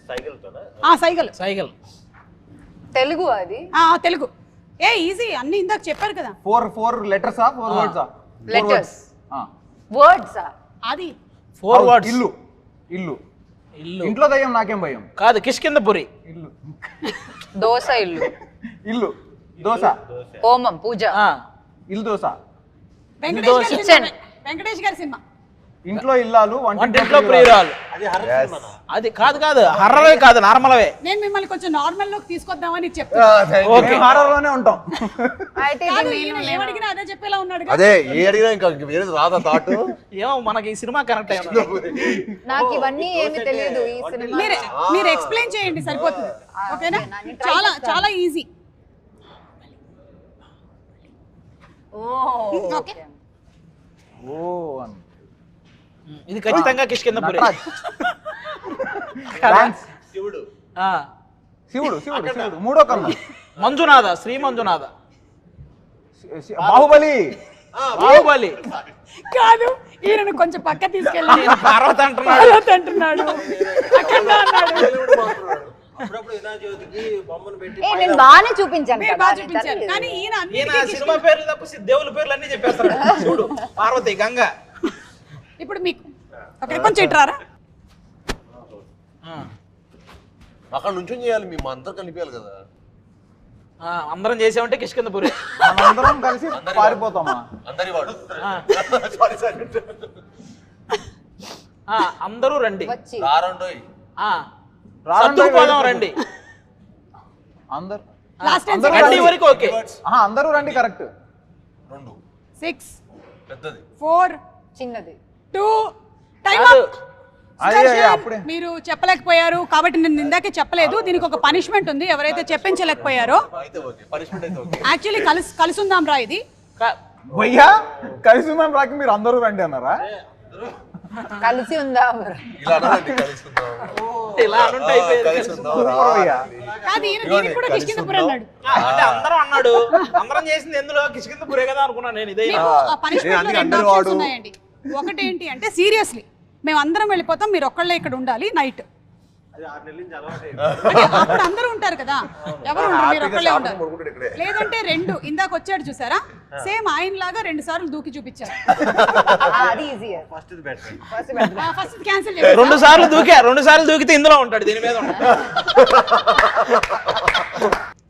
Cycle cycle Telugu అది Telugu. Easy అన్ని ఇందాక చెప్పారు కదా. ఫోర్ లెటర్సా 4 వర్డ్సా? లెటర్స్ వర్డ్సా? అది 4 వర్డ్స్. ఇల్లు. ఇల్లు. ఇంట్లో దయ్యం నాకేం భయం. కాదు కిష్కిందపురి. ఇల్లు. దోశ ఇల్లు. ఇల్లు దోశ. హోమం పూజ. ఇల్లు దోశ. వెంకటేష్ గారి సినిమా. ఇంట్లో ఇల్లాలు వంటింట్లో ప్రియురాలు. అది కాదు హర్రవే కాదు నార్మల్వే. నేను మిమ్మల్ని కొంచెం నార్మల్ లోకి తీసుకొద్దామని చెప్తాను. ఓకే హారర్ లోనే ఉంటాం. అయితే ఏమడిగినా అదే చెప్పేలా ఉన్నాడు. అదే ఏ అడిగినా ఇంకా వేరే రాదా థాట్. ఏమో మనకి ఈ సినిమా కరెక్ట్ అయ్యింది. నాకు ఇవన్నీ ఏమీ తెలియదు ఈ సినిమా. మీరు ఎక్స్ప్లెయిన్ చేయండి సరిపోతుంది. ఓకేనా? చాలా చాలా ఈజీ. ఓకే. ఇది ఖచ్చితంగా కిష్కిందపురి. శివుడు. శివుడు మూడో కన్ను. మంజునాథ. శ్రీ మంజునాథ. బాహుబలి. కాదు, ఈయనను కొంచెం పక్క తీసుకెళ్ళి పార్వతి అంటున్నాడు. నేను బాగానే చూపించాను మీరు బాగా చూపించారు. కానీ ఈయన సినిమా పేర్లు తప్ప దేవుళ్ళ పేర్లు అన్ని చెప్పేస్తారు. చూడు పార్వతి గంగ. ఇప్పుడు మీకు కొంచెం ఇట్రారా. అక్కడ నుంచి చేయాలి మేము అందరు కలిపేయాలి కదా. అందరం చేసామంటే కిష్కిందపురి. అందరం కలిసి పారిపోతామా? అందరి వాడు. అందరూ రండి. రారండోయ్. సర్దుకుపోదాం రండి. అందరూ వరకు ఓకే. అందరూ రండి కరెక్ట్. 2 6 పెద్దది 4 చిన్నది 2 టైం అప్. మీరు చెప్పలేకపోయారు కాబట్టి నేను ఇందాకే చెప్పలేదు. దీనికి ఒక పనిష్మెంట్ ఉంది. ఎవరైతే చెప్పించలేకపోయారో యాక్చువల్లీ కలిసి ఉందాం రా. ఇది భయ్యా కలిసి ఉందాం రాకి మీరు అందరూ రండి అన్నారా? కలిసి ఉందాం. ఇలా అనుంటే కాదు, ఈయన దీనికి కూడా కిష్కిందపురి అన్నాడు. అంటే అందరం అన్నాడు. అందరం చేసింది ఎందులో కిష్కిందపురే కదా అనుకున్నాను నేను. ఇదే పనిష్మెంట్ 2 ఆప్షన్స్ ఉన్నాయండి. ఒకటి ఏంటి అంటే సీరియస్లీ మేము అందరం వెళ్ళిపోతాం, మీరు ఒక్కళ్ళే ఇక్కడ ఉండాలి నైట్. అప్పుడు అందరూ ఉంటారు కదా, ఎవరు ఉండరు, మీరు ఒక్కళ్ళే ఉండాలి. లేదంటే 2 ఇందాక వచ్చాడు చూసారా, సేమ్ ఆయన లాగా 2 సార్లు దూకి చూపించారు. ఫస్ట్ క్యాన్సిల్ చేయాలి. 2 సార్లు దూకితే ఇందులో ఉంటాడు, దీని మీద ఉంటాడు.